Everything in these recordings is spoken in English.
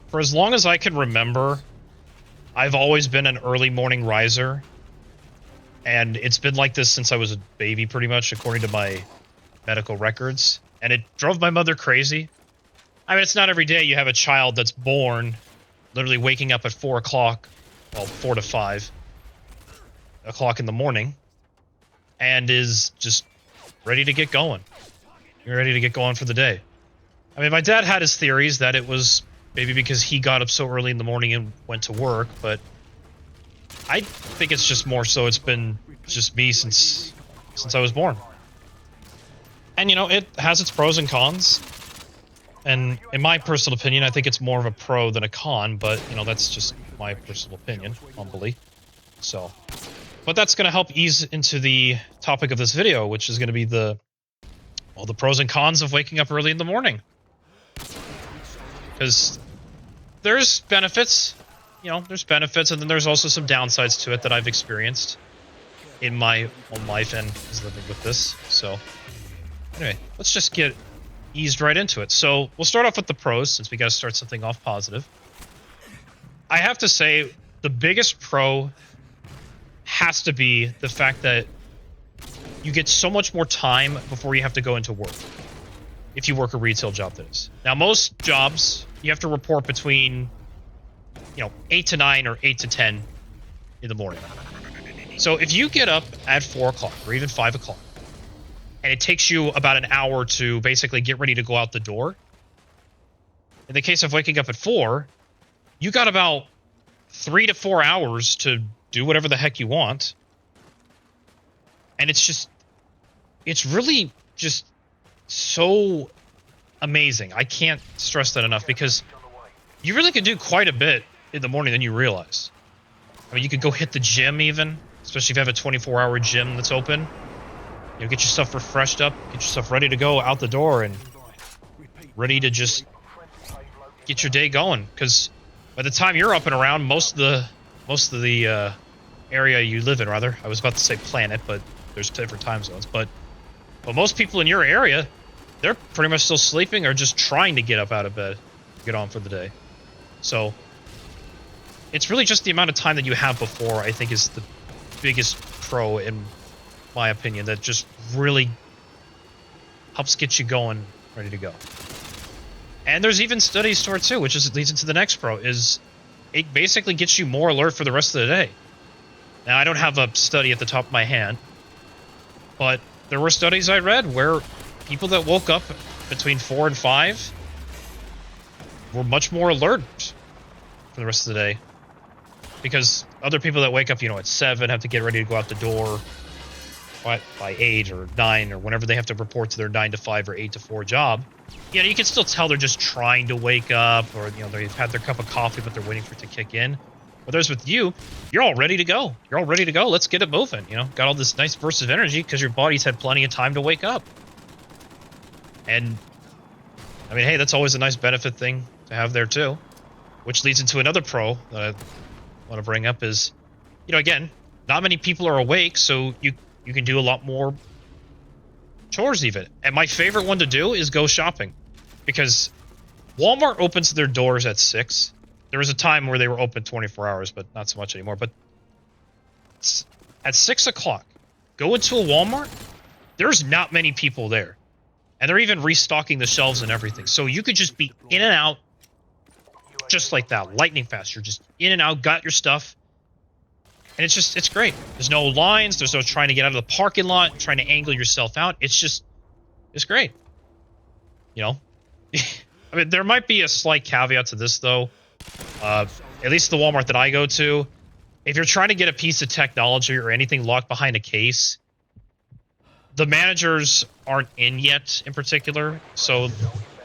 For as long as I can remember, I've always been an early morning riser. And it's been like this since I was a baby, pretty much, according to my medical records. And it drove my mother crazy. I mean, it's not every day you have a child that's born literally waking up at 4 o'clock, well, 4 to 5 o'clock in the morning, and is just ready to get going. You're ready to get going for the day. I mean, my dad had his theories that it was maybe because he got up so early in the morning and went to work, but I think it's just more so it's been just me since I was born. And, you know, it has its pros and cons. And in my personal opinion, I think it's more of a pro than a con, but, you know, that's just my personal opinion, humbly. So, but that's going to help ease into the topic of this video, which is going to be the pros and cons of waking up early in the morning. Because there's benefits, you know, there's benefits, and then there's also some downsides to it that I've experienced in my own life and is living with this. So, anyway, let's just get eased right into it. So, we'll start off with the pros, since we got to start something off positive. I have to say, the biggest pro has to be the fact that you get so much more time before you have to go into work. If you work a retail job, that is. Now, most jobs, you have to report between, you know, 8 to 9 or 8 to 10 in the morning. So if you get up at 4 o'clock or even 5 o'clock, and it takes you about an hour to basically get ready to go out the door, in the case of waking up at 4, you got about 3 to 4 hours to do whatever the heck you want. And it's really just so amazing. I can't stress that enough, because you really can do quite a bit in the morning than you realize. I mean, you could go hit the gym even, especially if you have a 24-hour gym that's open. You know, get yourself refreshed up, get yourself ready to go out the door, and ready to just get your day going. Because by the time you're up and around, most of the area you live in, rather, I was about to say planet, but there's different time zones. But most people in your area, they're pretty much still sleeping or just trying to get up out of bed, get on for the day. So it's really just the amount of time that you have before, I think, is the biggest pro, in my opinion, that just really helps get you going, ready to go. And there's even studies to it too, which leads into the next pro, is it basically gets you more alert for the rest of the day. Now, I don't have a study at the top of my hand, but there were studies I read where people that woke up between 4 and 5 were much more alert for the rest of the day. Because other people that wake up, you know, at 7 have to get ready to go out the door by 8 or 9 or whenever they have to report to their 9 to 5 or 8 to 4 job. You know, you can still tell they're just trying to wake up, or, you know, they've had their cup of coffee, but they're waiting for it to kick in. Whereas with you, you're all ready to go. You're all ready to go. Let's get it moving. You know, got all this nice burst of energy because your body's had plenty of time to wake up. And, I mean, hey, that's always a nice benefit thing to have there too. Which leads into another pro that I want to bring up is, you know, again, not many people are awake, so you can do a lot more chores even. And my favorite one to do is go shopping. Because Walmart opens their doors at 6. There was a time where they were open 24 hours, but not so much anymore. But at 6 o'clock, go into a Walmart, there's not many people there. And they're even restocking the shelves and everything. So you could just be in and out just like that, lightning fast. You're just in and out, got your stuff. And it's great. There's no lines. There's no trying to get out of the parking lot, trying to angle yourself out. It's great. You know? I mean, there might be a slight caveat to this, though. At least the Walmart that I go to, if you're trying to get a piece of technology or anything locked behind a case, the managers aren't in yet, in particular. So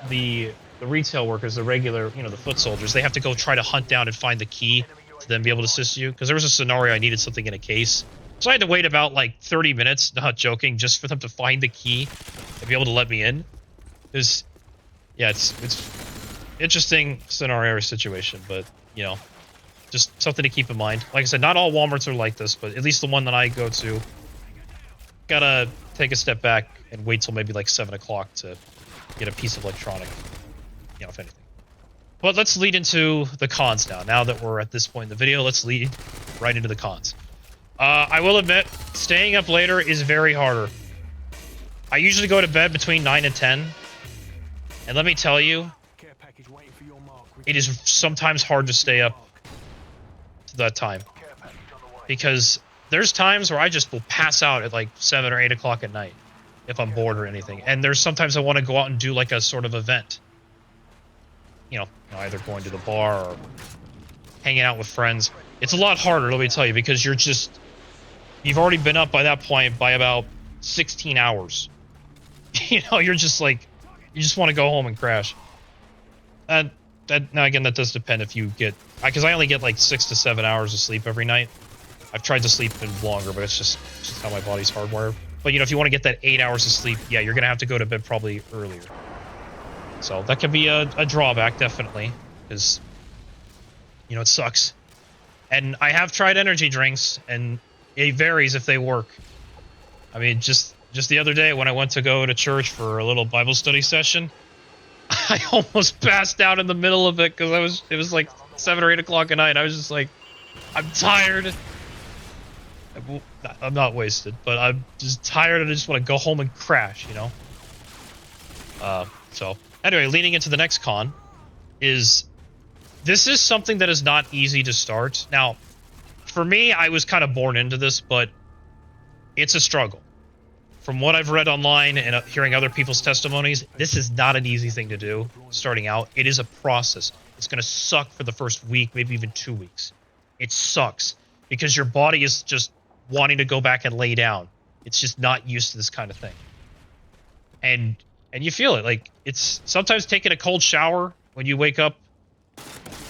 the retail workers, the regular, you know, the foot soldiers, they have to go try to hunt down and find the key to then be able to assist you. Because there was a scenario I needed something in a case, so I had to wait about like 30 minutes, not joking, just for them to find the key and be able to let me in. Because, yeah, it's interesting scenario or situation, but, you know, just something to keep in mind. Like I said, not all Walmarts are like this, but at least the one that I go to, gotta take a step back and wait till maybe like 7 o'clock to get a piece of electronic, you know, if anything. But let's lead into the cons now. Now that we're at this point in the video, let's lead right into the cons. I will admit, staying up later is very harder. I usually go to bed between 9 and 10. And let me tell you, it is sometimes hard to stay up to that time. Because there's times where I just will pass out at like 7 or 8 o'clock at night if I'm bored or anything. And there's sometimes I want to go out and do like a sort of event. You know, either going to the bar or hanging out with friends. It's a lot harder, let me tell you, because you've already been up by that point by about 16 hours. You know, you're just like, you just want to go home and crash. Now again, that does depend if you get, because I only get like 6 to 7 hours of sleep every night. I've tried to sleep in longer, but it's just how my body's hardwired. But you know, if you want to get that 8 hours of sleep, yeah, you're gonna have to go to bed probably earlier. So that can be a drawback, definitely, because, you know, it sucks. And I have tried energy drinks, and it varies if they work. I mean, just the other day when I went to go to church for a little Bible study session, I almost passed out in the middle of it because it was like 7 or 8 o'clock at night. I was just like, I'm tired. I'm not wasted, but I'm just tired and I just want to go home and crash, you know? So, anyway, leading into the next con is, this is something that is not easy to start. Now, for me, I was kind of born into this, but it's a struggle. From what I've read online and hearing other people's testimonies, this is not an easy thing to do, starting out. It is a process. It's going to suck for the first week, maybe even 2 weeks. It sucks, because your body is just wanting to go back and lay down. It's just not used to this kind of thing. And you feel it. Like, it's sometimes taking a cold shower when you wake up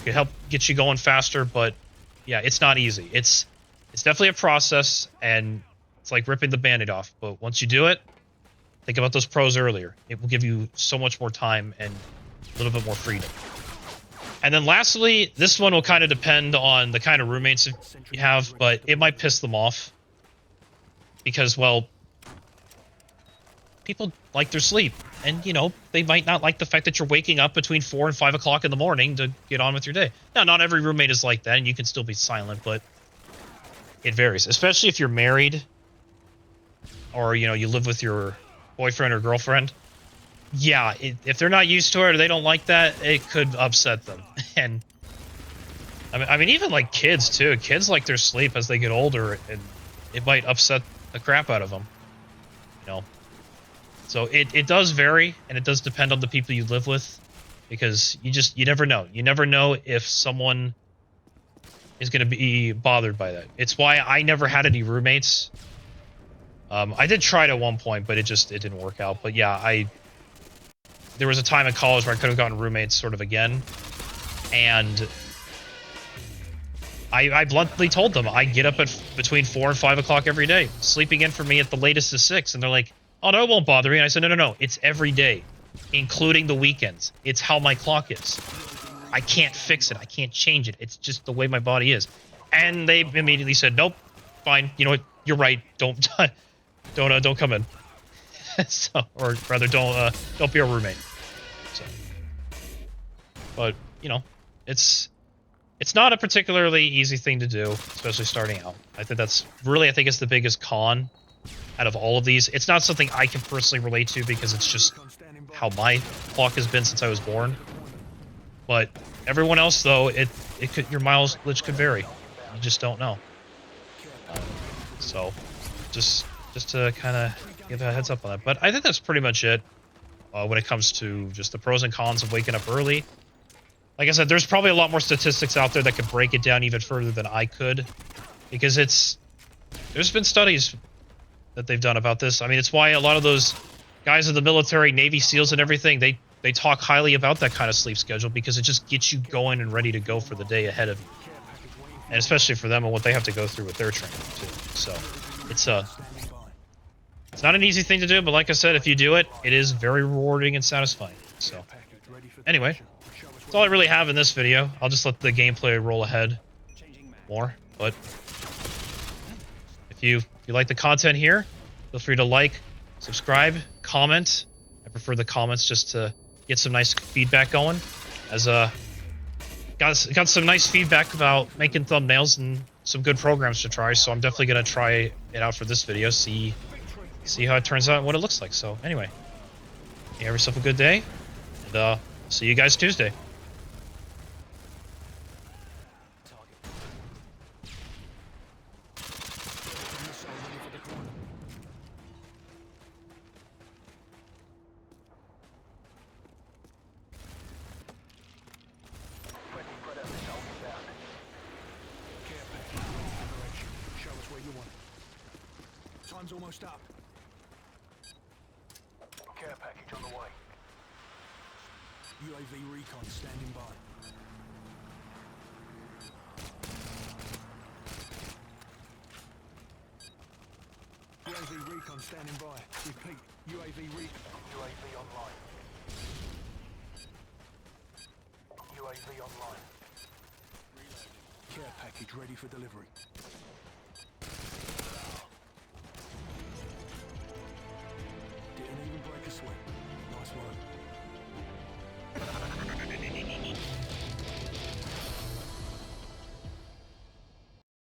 can help get you going faster, but yeah, it's not easy. It's definitely a process, and it's like ripping the Band-Aid off. But once you do it, think about those pros earlier. It will give you so much more time and a little bit more freedom. And then lastly, this one will kind of depend on the kind of roommates you have, but it might piss them off. Because, well, people like their sleep. And, you know, they might not like the fact that you're waking up between 4 and 5 o'clock in the morning to get on with your day. Now, not every roommate is like that, and you can still be silent, but it varies. Especially if you're married, or, you know, you live with your boyfriend or girlfriend. Yeah, if they're not used to it or they don't like that, it could upset them. And I mean, even like kids too. Kids like their sleep as they get older, and it might upset the crap out of them. You know, so it does vary, and it does depend on the people you live with, because you never know. You never know if someone is going to be bothered by that. It's why I never had any roommates. I did try it at one point, but it didn't work out. But yeah, there was a time in college where I could have gotten roommates sort of again, and I bluntly told them I get up at between 4 and 5 o'clock every day. Sleeping in for me at the latest is 6, and they're like, "Oh no, it won't bother me." And I said, "No, it's every day, including the weekends. It's how my clock is. I can't fix it. I can't change it. It's just the way my body is." And they immediately said, "Nope, fine. You know what? You're right. Don't come in." So, or rather, don't be a roommate. So, but you know, it's not a particularly easy thing to do, especially starting out. I think it's the biggest con out of all of these. It's not something I can personally relate to because it's just how my clock has been since I was born. But everyone else, though, your mileage could vary. You just don't know. So, just to kind of give a heads up on that. But I think that's pretty much it when it comes to just the pros and cons of waking up early. Like I said, there's probably a lot more statistics out there that could break it down even further than I could, because there's been studies that they've done about this. I mean, it's why a lot of those guys in the military, Navy SEALs and everything, they talk highly about that kind of sleep schedule, because it just gets you going and ready to go for the day ahead of you. And especially for them and what they have to go through with their training too. So it's not an easy thing to do, but like I said, if you do it, it is very rewarding and satisfying. So anyway, that's all I really have in this video. I'll just let the gameplay roll ahead more. But if you like the content here, feel free to like, subscribe, comment. I prefer the comments just to get some nice feedback going, as got some nice feedback about making thumbnails and some good programs to try. So I'm definitely gonna try it out for this video. See how it turns out and what it looks like. So anyway, you have yourself a good day, and see you guys Tuesday. Time's almost up. Care package on the way. UAV recon standing by. UAV recon standing by. Repeat. UAV recon. UAV online. UAV online. Care package ready for delivery.